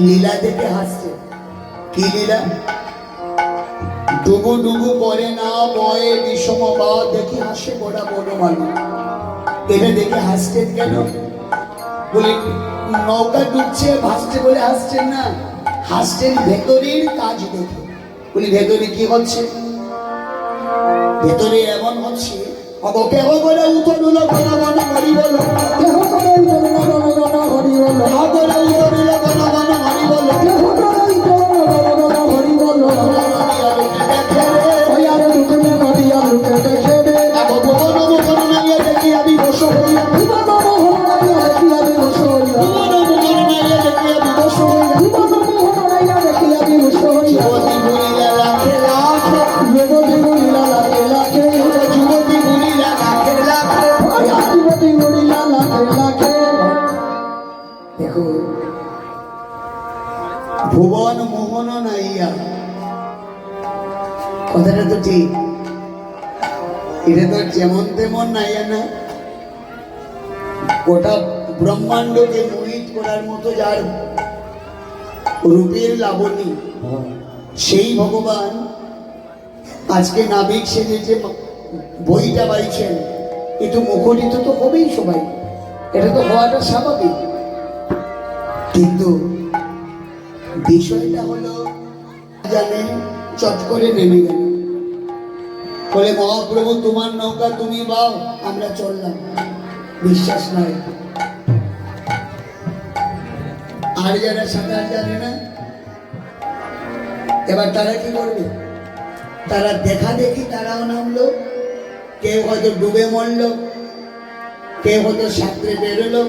লীলা দেখে হাসছে। কি লীলা? ডুবু ডুবু করে না বয়ে বিষম বা দেখে হাসে গোড়া বনমালী। এটা দেখে হাসছেন কেন? বলে নৌকা ডুবছে ভাসছে বলে হাসছেন না, হাসছেন ভেতরের কাজ দেখে। বলি ভেতরে কি হচ্ছে? ভেতরে এমন হচ্ছে কেহ করে উঠল গণ গণ হরি বল, কেহ করে উঠল গণ গণ হরি বল, কেহ করে উঠল গণ গণ হরি বল, কেহ করে উঠল গণ গণ হরি বল। ওই আরে দুজনে নদিয়া লুকে দেখে রে, এখন ভুবন মোহন নাইয়া দেখি আমি বস হইয়া, ভুবন মোহন নাইয়া দেখি আমি বস হইয়া, ভুবন মোহন নাইয়া দেখি আমি বস হইয়া, ভুবন মোহন নাইয়া দেখি আমি বস হইয়া। যুবতী বলিলা লাখে লাখে, যুবতী বলিলা লাখে লাখে, যুবতী বলিলা লাখে লাখে, যুবতী বলিলা লাখে লাখে। দেখো ভুবন মোহন নাইয়া, কথাটা তো ঠিক। এটা তো যেমন তেমন নাইয়া না, গোটা ব্রহ্মাণ্ডকে মোহিত করার মতো যার রূপের লাবণী, সেই ভগবান আজকে নাবিক সেজে যে বইটা বাইছেন, একটু মুখরিত তো হবেই সবাই, এটা তো হওয়াটা স্বাভাবিক। কিন্তু বিষয়টা হলো জানে চট করে নেমে গেল, বলে মহাপ্রভু তোমার নৌকা তুমি বাও, আমরা চললাম। বিশ্বাস নাই। আর যারা সাঁতার জানে না, এবার তারা কি করবে? তারা দেখা দেখি তারাও নামলো, কেউ হয়তো ডুবে মরলো, কেউ হয়তো সাঁতরে বেরোলো।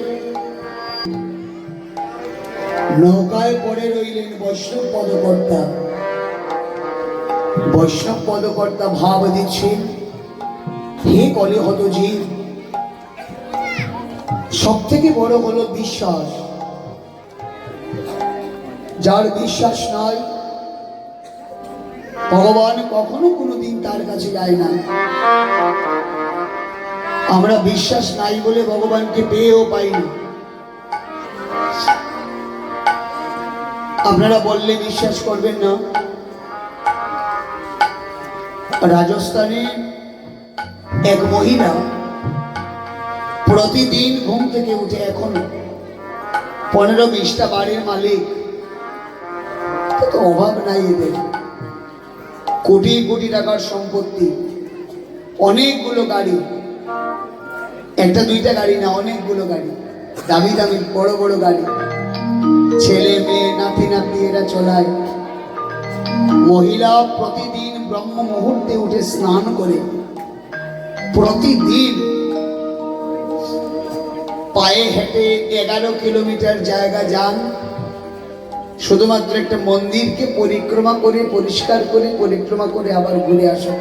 নৌকায় পড়ে রইলেন বৈষ্ণব পদকর্তা। বৈষ্ণব পদকর্তা ভাব দিচ্ছেন, হে কলে হত জীব, সব থেকে বড় হলো বিশ্বাস। যার বিশ্বাস নাই ভগবান কখনো কোনোদিন তার কাছে যায় না। আমরা বিশ্বাস নাই বলে ভগবানকে পেয়েও পাই না। আপনারা বললে বিশ্বাস করবেন না, রাজস্থানে এক মহিলা প্রতিদিন ঘুম থেকে উঠে, এখন 15-20টা বাড়ির মালিক, তো অভাব নাই এদের, কোটি কোটি টাকার সম্পত্তি, অনেকগুলো গাড়ি, একটা দুইটা গাড়ি না, অনেকগুলো গাড়ি, দামি দামি বড় বড় গাড়ি, ছেলে মেয়ে নাতি নাতি এরা চলায়। মহিলা প্রতিদিন ব্রহ্ম মুহূর্তে উঠে স্নান করে, প্রতিদিন পায়ে হেঁটে 11 কিলোমিটার জায়গা যান, শুধুমাত্র একটা মন্দিরকে পরিক্রমা করে, পরিষ্কার করে, পরিক্রমা করে আবার ঘুরে আসা।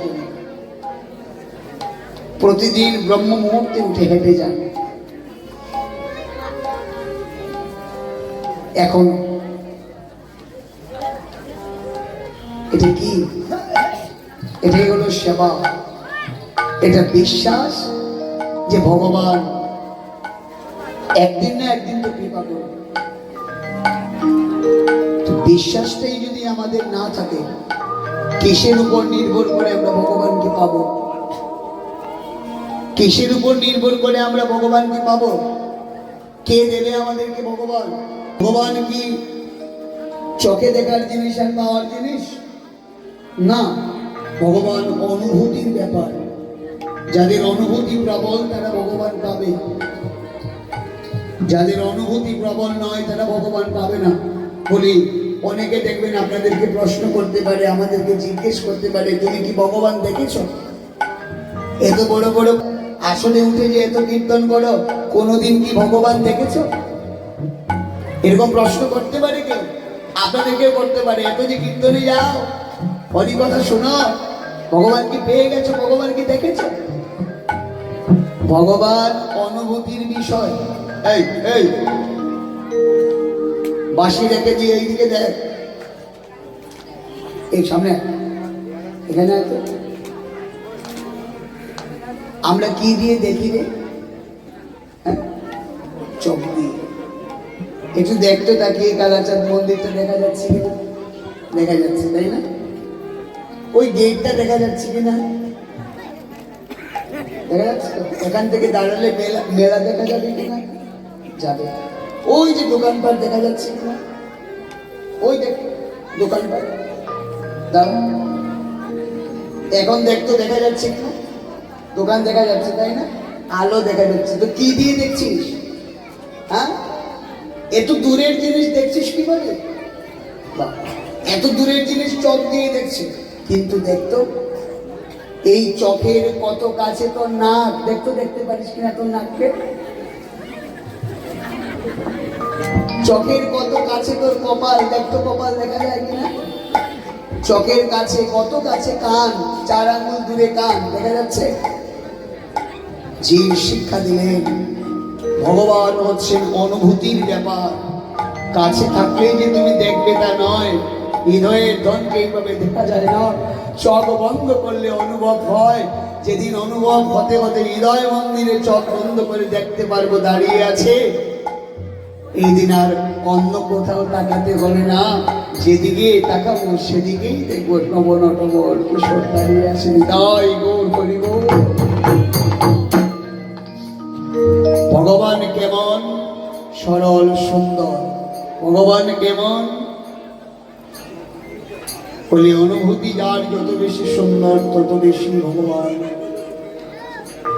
প্রতিদিন ব্রহ্ম মুহূর্তে উঠে হেঁটে যান। এখন এটা কি? এটাই হলো সেবা, এটা বিশ্বাস যে ভগবান একদিন না একদিন তো কৃপা করবে। বিশ্বাসটাই যদি আমাদের না থাকে, কিসের উপর নির্ভর করে আমরা ভগবানকে পাবো? কিসের উপর নির্ভর করে আমরা ভগবানকে পাবো? কে দেবে আমাদেরকে ভগবান? ভগবান কি চোখে দেখার জিনিস আর পাওয়ার জিনিস না। ভগবান অনুভূতির ব্যাপার। যাদের অনুভূতি প্রবল তারা ভগবান পাবে, যাদের অনুভূতি প্রবল নয় তারা ভগবান পাবে না। বলি অনেকে দেখবেন আপনাদেরকে প্রশ্ন করতে পারে, আমাদেরকে জিজ্ঞেস করতে পারে, তুমি কি ভগবান দেখেছ? এত বড় বড় আসলে উঠে যে এত কীর্তন করো, কোনোদিন কি ভগবান দেখেছ? এরকম প্রশ্ন করতে পারে কেউ, আপনাদেরকেও করতে পারে। এত যে কীর্তনে যাও, হরি কথা শোনো, ভগবান কি পেয়ে গেছো? ভগবান কি দেখেছো? ভগবান অনুভূতির বিষয়। এই এই বাঁশি রেখে দিয়ে এইদিকে দেখ, এই সামনে, এখানে আছে। আমরা কি দিয়ে দেখি রে? চোখ দিয়ে। একটু দেখতো তাকিয়ে কালাচাঁদ মন্দিরটা দেখা যাচ্ছে কিনা, দেখা যাচ্ছে তাই না? ওই গেটটা দেখা যাচ্ছে কিনা, দেখা যাচ্ছে তো? এখান থেকে দাঁড়ালে মেলা মেলা দেখা যাবে কিনা, যাবে। ওই যে দোকানপাট দেখা যাচ্ছে কিনা, ওই দেখ দোকানপাট দাঁড়া, এখন দেখতো দেখা যাচ্ছে কিনা, দোকান দেখা যাচ্ছে তাই না, আলো দেখা যাচ্ছে। তো কি দিয়ে দেখছিস? হ্যাঁ, এত দূরের জিনিস দেখছিস কি করে? এত দূরের জিনিস চোখ দিয়ে দেখছিস, কিন্তু দেখতো এই চোখের কত কাছে তোর নাক, দেখতো দেখতে পারিস কিনা তোর নাককে? চোখের কত কাছে তোর কপাল, দেখতো কপাল দেখা যায় কিনা? চোখের কাছে কত কাছে কান, 4 আঙ্গুল দূরে কান দেখা যাচ্ছে? জীব শিক্ষা দিলেন ভগবান হচ্ছেন অনুভূতির ব্যাপার, কাছে থাকলে যে তুমি দেখবে তা নয়, হৃদয়ের ধনকে এইভাবে দেখা যায় না, চোখ বন্ধ করলে অনুভব হয়। যেদিন অনুভব হতে হতে হৃদয় মন্দিরে চোখ বন্ধ করে দেখতে পারবো দাঁড়িয়ে আছে, এই দিন আর অন্য কোথাও তাকাতে হবে না, যেদিকে তাকাবো সেদিকেই দেখবো নব নটবর কিশোর দাঁড়িয়ে আছে। হৃদয় গৌর হরি গৌর। ভগবান কেমন সরল সুন্দর, ভগবান কেমন বলে অনুভূতি যার যত বেশি সুন্দর তত বেশি ভগবান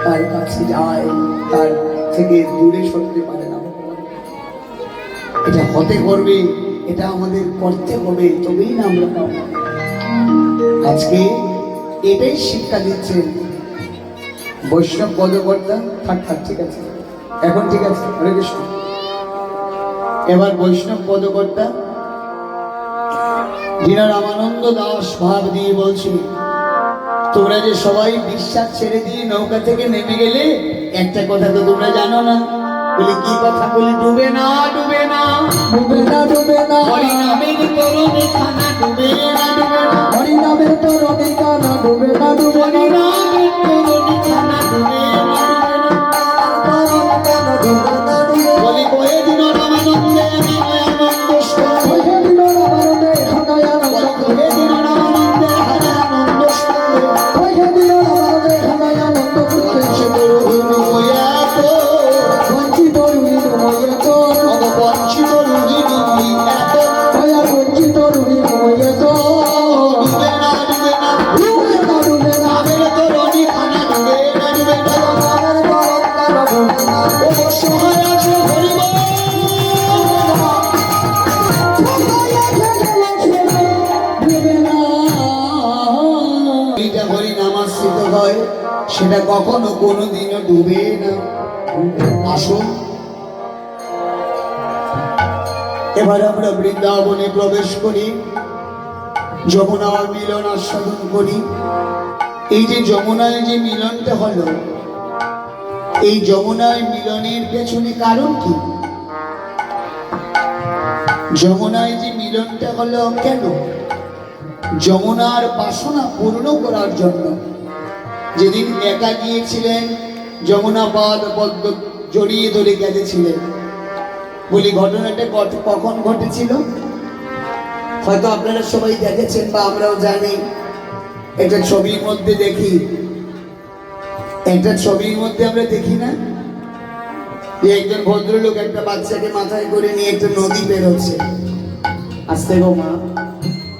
তার কাছে যায়, তার থেকে দূরে সরতে পারে না ভগবান। এটা হতে করবে, এটা আমাদের করতে হবে, তবেই না আমরা পাবো। আজকে এটাই শিক্ষা দিচ্ছেন বৈষ্ণব পদকর্তা। থাক থাক, ঠিক আছে, এখন ঠিক আছে, হরে কৃষ্ণ। এবার বৈষ্ণব পদকর্তা যিনি রামানন্দ দাস ভাব দিয়ে বলছি, তোমরা যে সবাই বিশ্বাস ছেড়ে দিয়ে নৌকা থেকে নেমে গেলে, একটা কথা তো তোমরা জানো না। বলি কি কথা? বলি ডুবে না, ডুবে না, ডুবে না, ডুবে না, হরি নামের তরণে খানা ডুবে না, ডুবে না, হরি নামের তরণে খানা ডুবে না, ডুবে না, হরি নামের তরণে খানা ডুবে না, ডুবে না, বলি বয়ে দিল রামানন্দে হানায় আনন্দ স্বর, বয়ে দিল রামানন্দে হানায় আনন্দ, বয়ে দিল রামানন্দে হানায় আনন্দ স্বর, বয়ে দিল রামানন্দে হানায় আনন্দ বঞ্চিত রহিল ময়া তো, বঞ্চিত রহিল ময়া তো, বঞ্চিত রহিল ময়া তো, দয়া বঞ্চিত রহিল ময়া তো, ডুবে না, ডুবে না, ডুবে না, ডুবে না, আমের তরণী খানা ডুবে না, ডুবে না, আমের তরণ খানা ডুবে না, ও সহায় আছে হরি বল, হরি নামাশ্রিত হয় সেটা কখনো কোনোদিনও ডুবে না। আসুন এবার আমরা বৃন্দাবনে প্রবেশ করি, যমুনার মিলন আস্বাদন করি। এই যে যমুনায় যে মিলনটা হলো, এই যমুনায় মিলনের পেছনে কারণ কি? যমুনায় যে মিলনটা হলো কেন? যমুনার বাসনা পূর্ণ করার জন্য। যেদিন একা গিয়েছিলেন, যমুনা পাদ পদ্ম জড়িয়ে ধরে গেছিলেন। বলি ঘটনাটা কখন ঘটেছিল? হয়তো আপনারা সবাই দেখেছেন বা আমরাও জানি। একটা ছবির মধ্যে দেখি, একটা ছবির মধ্যে আমরা দেখি না যে একজন ভদ্রলোক একটা বাচ্চাকে মাথায় করে নিয়ে একটা নদী বেরোচ্ছে। আস্তে গো মা,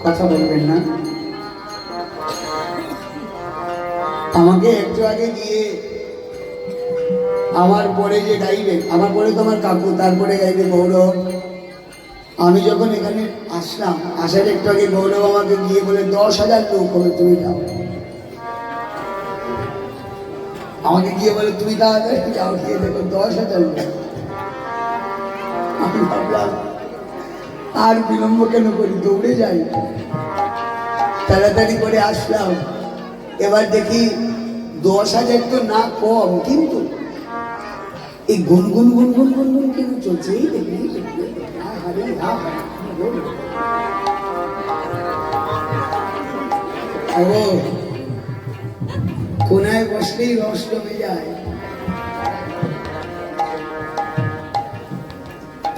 কথা বলবেন না। আমাকে একটু আগে গিয়ে আমার পরে যে গাইবে, আমার পরে তো আমার কাকু, তারপরে গাইবে গৌরব। আমি যখন এখানে আসলাম, আসার একটু আগে গৌরব আমাকে গিয়ে বলে 10,000 লোক হবে, তুমি যাও। আমাকে গিয়ে বলে তুমি তাড়াতাড়ি যাও, গিয়ে দেখো 10,000 লোক। আমি ভাবলাম আর বিলম্ব কেন করি, দৌড়ে যাই। তাড়াতাড়ি করে আসলাম। এবার দেখি 10,000 তো না কম, কিন্তু এই গুনগুন গুনগুন গুনগুন কেন চলছে? এই দেখি কোনায় বসলেই রস জমে যায়।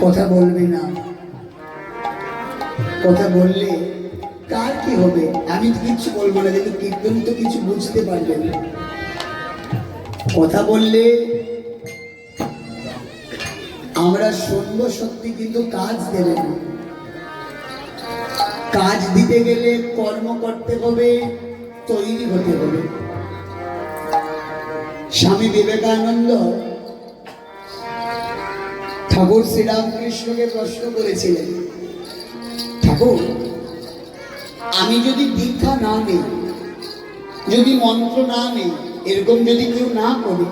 কথা বলবে না, কথা বললে কার কি হবে? আমি তো কিছু বলবো না, কিন্তু কীর্তন তো কিছু বুঝতে পারবে না। কথা বললে আমরা শুনবো সত্যি, কিন্তু কাজ দেবে না। কাজ দিতে গেলে কর্ম করতে হবে, তৈরি হতে হবে। স্বামী বিবেকানন্দ ঠাকুর শ্রীরামকৃষ্ণকে প্রশ্ন করেছিলেন, ঠাকুর, আমি যদি দীক্ষা না নিই, যদি মন্ত্র না নিই, এরকম যদি কেউ না করে,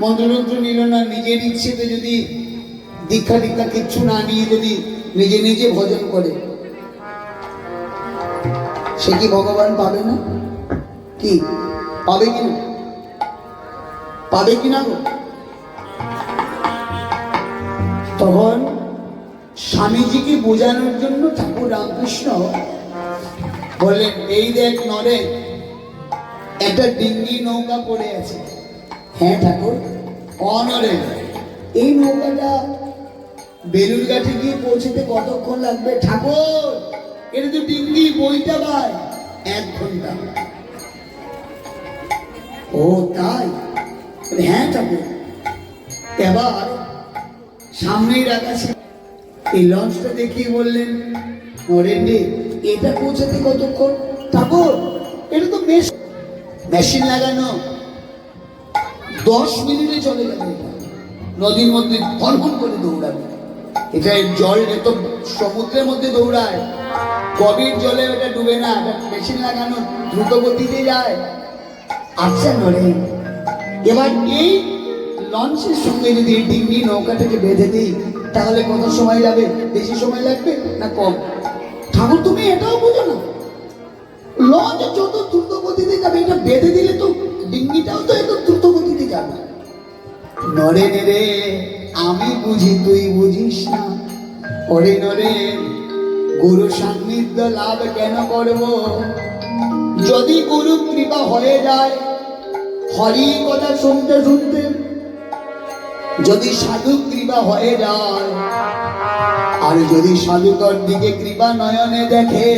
মন্ত্রতন্ত্র নিল না, নিজের ইচ্ছেতে যদি দীক্ষা দীক্ষা কিচ্ছু না নিয়ে যদি নিজে নিজে ভজন করে, সে কি ভগবান পাবে না? কি পাবে কিনা? পাবে কিনা গো? তখন স্বামীজিকে বোঝানোর জন্য ঠাকুর রামকৃষ্ণ বললেন, এই দেখ নরে, একটা ডিঙ্গি নৌকা পড়ে আছে। হ্যাঁ ঠাকুর, অনরে, এই নৌকাটা বেলুড়ঘাটে গিয়ে পৌঁছতে কতক্ষণ লাগবে? ঠাকুর, এটা তো ডিঙ্গি, বইটা ভাই 1 ঘন্টা। ও তাই? হ্যাঁ ঠাকুর। এবার সামনেই রাখা ছিল, এই লঞ্চটা দেখিয়ে বললেন, নরেন্দ্র, এটা পৌঁছাতে কতক্ষণ? ঠাকুর, এটা তো মেশিন লাগানো, 10 মিনিটে চলে যাবে। নদীর মধ্যে ধনফন করে দৌড়াবে। এটা জল এত সমুদ্রের মধ্যে দৌড়ায়, গভীর জলে এটা ডুবে না, মেশিন লাগানো, দ্রুত গতিতে যায়। আচ্ছা নরেন, এবার এই লঞ্চের সঙ্গে যদি ডিঙ্গি নৌকাটাকে বেঁধে দিই, তাহলে কত সময় যাবে? বেশি সময় লাগবে না কম? ঠাকুর, তুমি এটাও বুঝো না, লঞ্চ যত দ্রুত গতিতে যাবে, এটা বেঁধে দিলে তো ডিঙ্গিটাও তো এত দ্রুত গতিতে যাবে। নরেন রে, আমি বুঝি, তুই বুঝিস না। ওরে নরেন, গুরু সান্নিধ্য লাভ কেন করব? যদি গুরু কৃপা হয়ে যায়, হরি কথা শুনতে শুনতে যদি সাধু কৃপা হয়ে যায়, আর যদি সাধু তোর দিকে কৃপা নয়নে দেখে,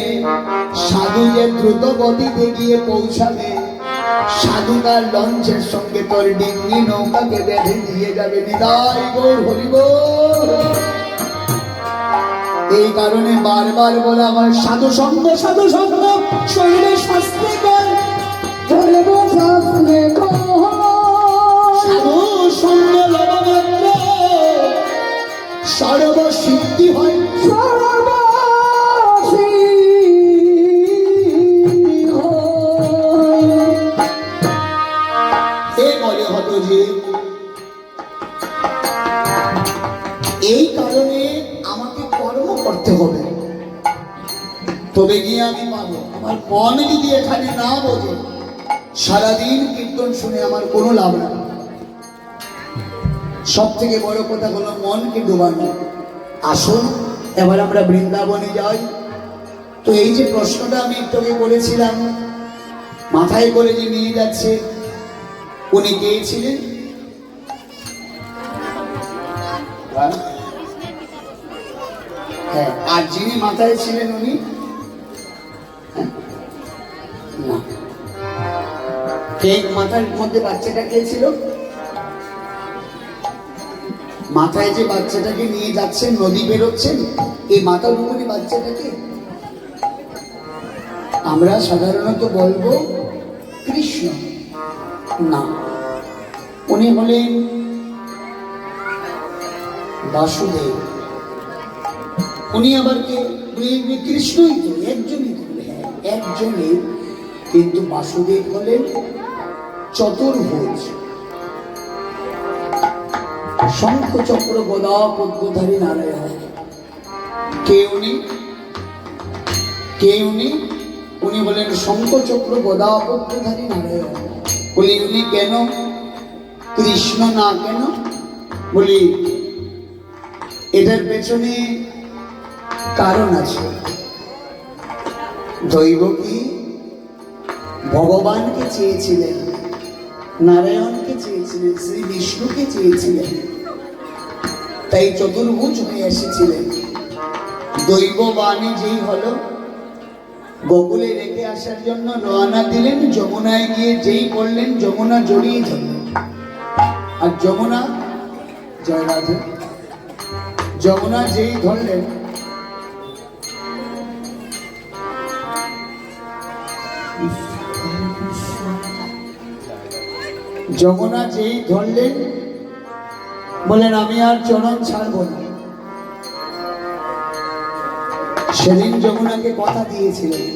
সাধু যে দ্রুত গতিতে গিয়ে পৌঁছাবে, সাধু তার লঞ্চের সঙ্গে তোর ডিঙ্গি নৌকাকে বেঁধে দিয়ে যাবে। নিতাই গৌর হরি বল। এই কারণে বারবার বলা আমার, সাধু সঙ্গ, সাধু সঙ্গ শরীরে শাস্ত্রে কর, সাধু সঙ্গ লবমাত্র সর্বসিদ্ধি হয়। এই কারণে আমাকে কর্ম করতে হবে, তবে গিয়ে আমি পাবো। আমার মন যদি এখানে না বোঝে, সারাদিন কীর্তন শুনে আমার কোনো লাভ নেই। সব থেকে বড় কথা হলো মনকে ডোবানো। আসুন এবার আমরা বৃন্দাবনে যাই। তো এই যে প্রশ্নটা আমি একটু আগে বলেছিলাম, মাথায় করে যে নিয়ে যাচ্ছে, উনি কে ছিলেন? হ্যাঁ, আর যিনি মাথায় ছিলেন উনি না। কে মাথার মধ্যে বাচ্চাটা কে ছিল? মাথায় যে বাচ্চাটাকে নিয়ে যাচ্ছেন, নদী বেরোচ্ছেন, এই মাথার উপরে বাচ্চাটাকে আমরা সাধারণত বলবো কৃষ্ণ। না, উনি হলেন বাসুদেব। উনি আবার কে? কৃষ্ণই তো, একজনই তো, হ্যাঁ একজনই, কিন্তু বাসুদেব হলেন চতুর্ভুজ, শঙ্খ চক্র গদা পদ্মধারী নারায়ণ। কে উনি? কে উনি? উনি বলেন শঙ্খ চক্র গদা পদ্মধারী নারায়ণ। বলি উনি কেন? কৃষ্ণ না কেন? বলি এটার পেছনে কারণ আছে। দৈব কি ভগবানকে চেয়েছিলেন, নারায়ণকে চেয়েছিলেন, শ্রী বিষ্ণুকে চেয়েছিলেন, তাই চতুর্ভুজ হয়ে এসেছিলেন। দৈব বাণী যেই হলো, গোকুলে রেখে আসার জন্য রওনা দিলেন। যমুনায় গিয়ে যেই পড়লেন, যমুনা জড়িয়ে ধরলেন। আর যমুনা, জয় রাধে, যমুনা যেই ধরলেন, যমুনা যেই ধরলেন, বলেন আমি আর চরণ ছাড়ব না। সেদিন যমুনাকে কথা দিয়েছিলেন,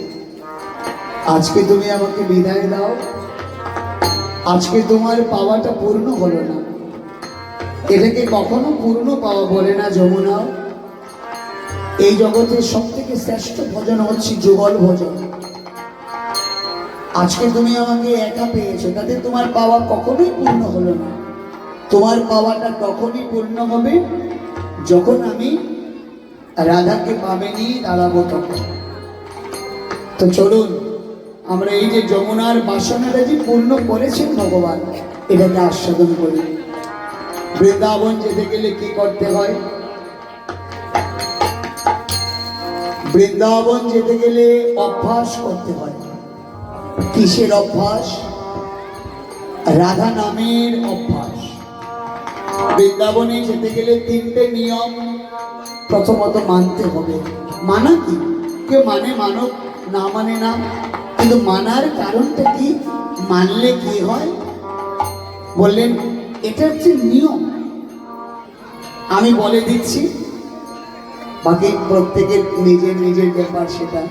আজকে তুমি আমাকে বিদায় দাও, আজকে তোমার পাওয়াটা পূর্ণ হলো না। এটাকে কখনো পূর্ণ পাওয়া বলে না যমুনা। এই জগতের সব থেকে শ্রেষ্ঠ ভজন হচ্ছে যুগল ভজন। আজকে তুমি আমাকে একা পেয়েছো, তাতে তোমার পাওয়া কখনোই পূর্ণ হলো না। তোমার পাওয়াটা তখনই পূর্ণ হবে যখন আমি রাধাকে পাবে নিয়ে দাঁড়াবো তখন। তো চলুন আমরা এই যে যমুনার বাসনাটা যে পূর্ণ করেছেন ভগবান, এটাকে আস্বাদন করি। বৃন্দাবন যেতে গেলে কি করতে হয়? বৃন্দাবন যেতে গেলে অভ্যাস করতে হয়। কিসের অভ্যাস? রাধা নামের অভ্যাস। বৃন্দাবনে যেতে গেলে তিনটে নিয়ম প্রথমত মানতে হবে। মানা কি? কেউ মানে মানব, না মানে না, কিন্তু মানার কারণটা কি? মানলে কি হয় বললেন, এটা হচ্ছে নিয়ম। আমি বলে দিচ্ছি, বাকি প্রত্যেকের নিজের নিজের ব্যাপার সেটা।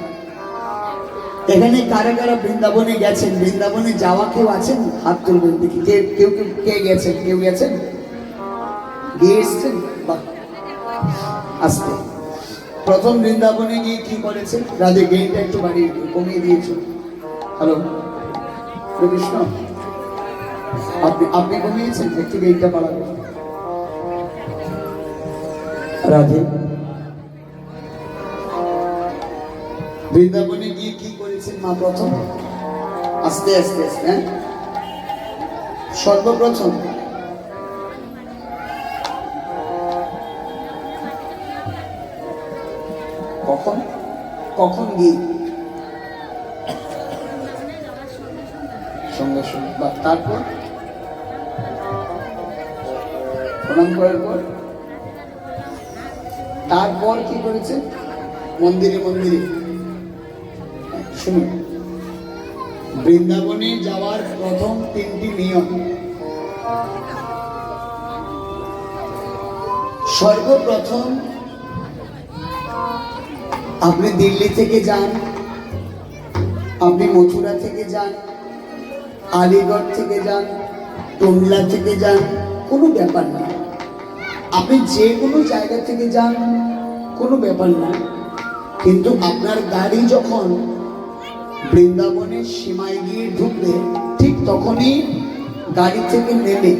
এখানে কারা কারা বৃন্দাবনে গেছেন? বৃন্দাবনে যাওয়া কেউ আছেন? হাত তুলবেন দেখি। কেউ কে গেছেন? কেউ গেছেন? গিয়ে এসছেন? বাহ, আসতে। প্রথম বৃন্দাবনে গিয়ে কি করেছেন? রাধে গেইনটা একটু বাড়িয়ে কমিয়ে দিয়েছ। হ্যালো কৃষ্ণ, আপনি কমিয়েছেন, একটু গেইনটা বাড়াবেন। রাধে বৃন্দাবনে গিয়ে কি করেছেন মা? প্রথম আস্তে আস্তে আস্তে, হ্যাঁ, সর্বপ্রথম কখন কখন গিয়ে সঙ্গে সঙ্গে, বা তারপর প্রণাম করার পর তারপর কি করেছেন? মন্দিরে মন্দিরে। শুনুন, বৃন্দাবনে যাওয়ার প্রথম তিনটি নিয়ম। সর্বপ্রথম আপনি দিল্লি থেকে যান, আপনি মথুরা থেকে যান, আলিগড় থেকে যান, টুমলা থেকে যান, কোনো ব্যাপার না। আপনি যে কোনো জায়গা থেকে যান, কোনো ব্যাপার না। কিন্তু আপনার গাড়ি যখন বৃন্দাবনের সীমায় গিয়ে ঢুকবে, ঠিক তখনই গাড়ি থেকে নেমে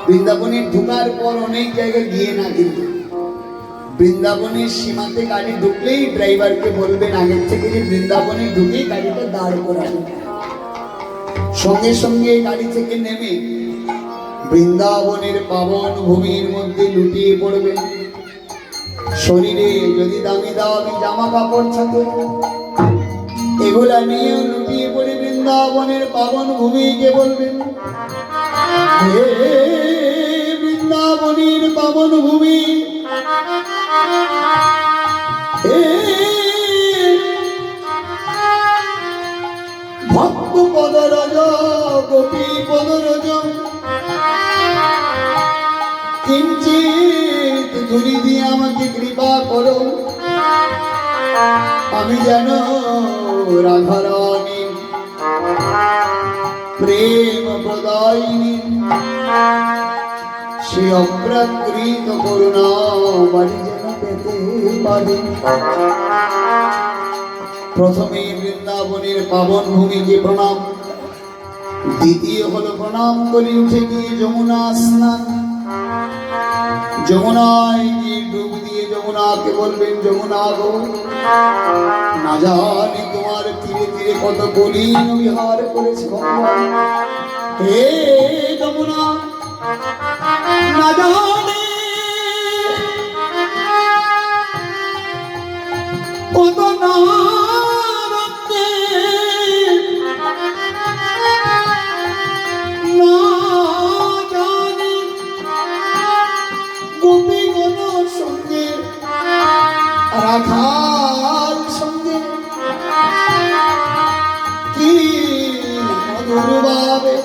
বৃন্দাবনে ঢুকার পর অনেক জায়গায় গিয়ে না, কিন্তু বৃন্দাবনের সীমাতে গাড়ি ঢুকলেই ড্রাইভারকে বলবেন আগের থেকে যে বৃন্দাবনে ঢুকেই গাড়িটা দাঁড় করাবেন। সঙ্গে সঙ্গে গাড়ি থেকে নেমে বৃন্দাবনের পাবন ভূমির মধ্যে লুটিয়ে পড়বেন। শরীরে যদি দামি দামি জামা কাপড় থাকে, এগুলা নিয়ে লুটিয়ে পড়ে বৃন্দাবনের পাবন ভূমিকে বলবেন, হে বৃন্দাবনের পাবন ভূমি, হে ভক্ত পদরজ, গোপী পদরজ, কিঞ্চিত ধুলি দিয়ে আমাকে কৃপা করো, আমি যেন রাধারানী প্রেম প্রদায়িনী সে অপ্রাকৃত করুণা বাড়ি যেন পেতে পারি। প্রথমে বৃন্দাবনের পাবন ভূমিকে প্রণাম, দ্বিতীয় হলো প্রণাম করে উঠে গিয়ে যমুনা স্নান। যমুনায় গিয়ে ডুব দিয়ে যমুনাকে বলবেন, যমুনা গো, না জানি তোমার তীরে তীরে কত কলিন বিহার করেছে ভগবান। হে যমুনা, না জানি রাখার সঙ্গে কি মধুর ভাবে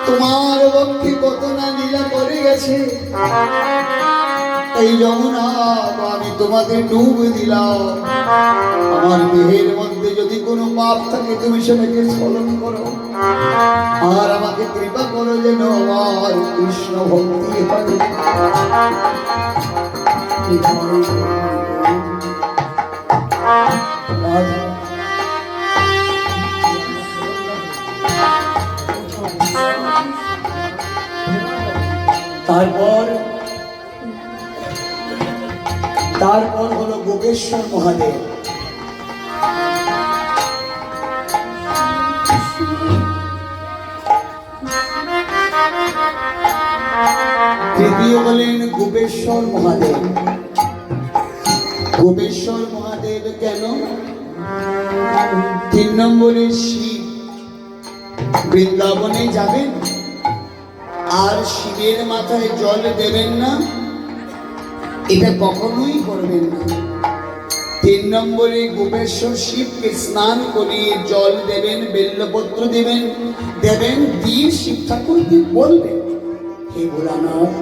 তোমার ভক্তি কত না লীলা করে গেছে। এই যমুনা আমি তোমাদের ডুব দিলাম। আমার দেহের মধ্যে যদি কোনো পাপ থাকে তুমি সেটাকে স্মরণ করো, আর আমাকে কৃপা করো যেন আমার কৃষ্ণ ভক্তি হয়। তারপর হলো গোপেশ্বর মহাদেব। তৃতীয় হলেন গোপেশ্বর মহাদেব। গোপেশ্বর মহাদেব কেন? 3 নম্বরে শিব। বৃন্দাবনে যাবেন আর শিবের মাথায় জল দেবেন না, এটা কখনোই করবেন না। 3 নম্বরে গোপেশ্বর শিবকে স্নান করিয়ে জল দেবেন, বেল্লপত্র দেবেন, দিয়ে শিব ঠাকুরকে বলবেন, হে ভোলানাথ,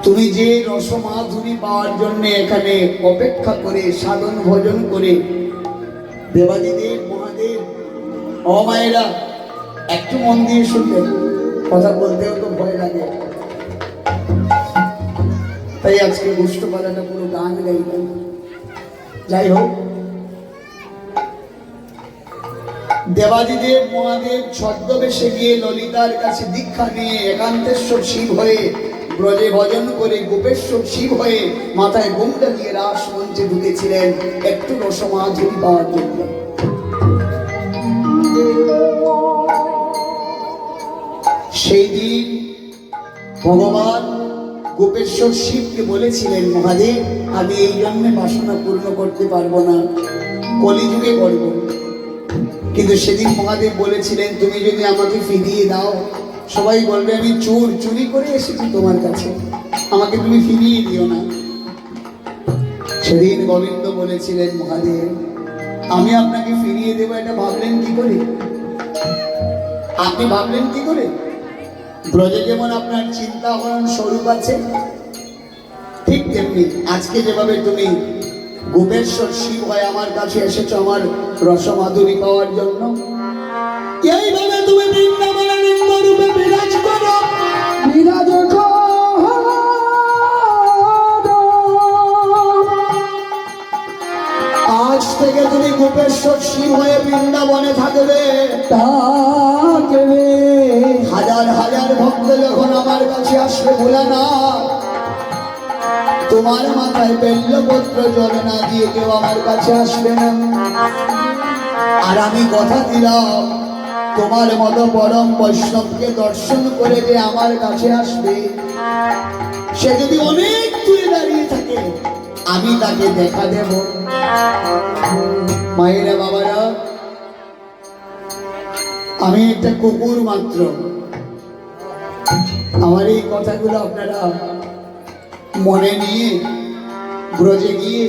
তুমি যে রসমাধুরী পাওয়ার জন্য এখানে অপেক্ষা করে সাধন ভজন করে দেবাদিদেব মহাদেব অমায়েরা একটু মন দিয়ে শুনবেন, কথা বলতেও তো ভয় লাগে, তাই আজকে গোষ্ঠপালাটা পুরো গান গাইবেন। যাই হোক, দেবাদিদেব মহাদেব ছদ্মবেশে গিয়ে ললিতার কাছে দীক্ষা নিয়ে একান্তেশ্বর শিব হয়ে ব্রজে ভজন করে গোপেশ্বর শিব হয়ে মাথায় ঘোমটা দিয়ে রাস মঞ্চে ঢুকেছিলেন একটু রসমাধুরী পাওয়ার জন্য। সেই দিন ভগবান গোপেশ্বর শিবকে বলেছিলেন, মহাদেব, আমি এই জন্মে বাসনা পূর্ণ করতে পারবো না, কলিযুগে করবো। কিন্তু সেদিন মহাদেব বলেছিলেন, তুমি যদি আমাকে ফিরিয়ে দাও, সবাই বলবে আমি চুরি করে এসেছি তোমার কাছে, আমাকে তুমি ফিরিয়ে দিও না। সেদিন গোবিন্দ বলেছিলেন, মহাদেব, আমি আপনাকে ফিরিয়ে দেবো, এটা ভাবলেন কি করে? আপনি ভাবলেন কি করে? ব্রজে যেমন আপনার চিন্তা হরণ স্বরূপ আছে, ঠিক তেমনি আজকে যেভাবে তুমি গোপেশ্বর শিব হয়ে আমার কাছে এসেছো আমার রসমাধুরী পাওয়ার জন্য, এইভাবে তুমি বৃন্দাবনে লিঙ্গ রূপে বিরাজ করো, বিরাজ করো। আজ থেকে তুমি গোপেশ্বর শিব হয়ে বৃন্দাবনে থাকবে। হাজার হাজার ভক্ত যখন আমার কাছে আসবে, ভোলানাথ, তোমার মাথায় বেল্লপত্র জল না দিয়ে কেউ আমার কাছে আসবে না। আর আমি কথা দিলাম, তোমার মতো পরম বৈষ্ণবকে দর্শন করে যে আমার কাছে আসবে, সে যদি অনেক দূরে দাঁড়িয়ে থাকে, আমি তাকে দেখা দেব। মায়েরা, বাবারা, আমি একটা কুকুর মাত্র। আমার এই কথাগুলো আপনারা মনে নিয়ে ব্রজে গিয়ে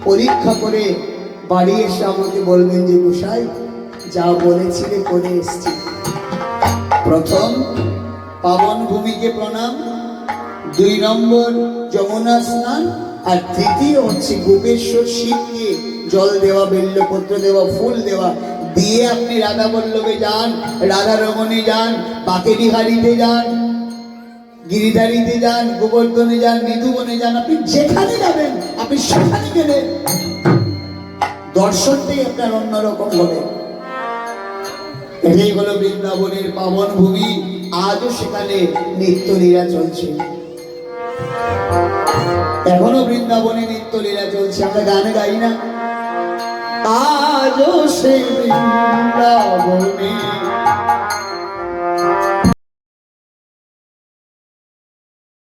পরীক্ষা করে বাড়ি এসে আমাকে বলবেন যে, গোসাই, যা বলেছিলে করে এসছি। প্রথম পাবন ভূমিকে প্রণাম, 2 নম্বর যমুনা স্নান, আর তৃতীয় হচ্ছে গোপেশ্বর শিবকে জল দেওয়া, বেল্লপত্র দেওয়া, ফুল দেওয়া, দিয়ে আপনি রাধা বল্লভে যান, রাধা রমণে যান, বাকেবিহারীতে যান, গিরিধারীতে যান, গোবর্ধনে যান, মৃদুবনে যান, আপনি যেখানে যাবেন, আপনি সেখানে গেলে দর্শনটাই আপনার অন্যরকম হবে। এটাই হলো বৃন্দাবনের পাবন ভূমি। আজও সেখানে নিত্য লীলা চলছে, এখনো বৃন্দাবনে নিত্য লীলা চলছে। আমরা গান গাই না, আজও সে বৃন্দাবনে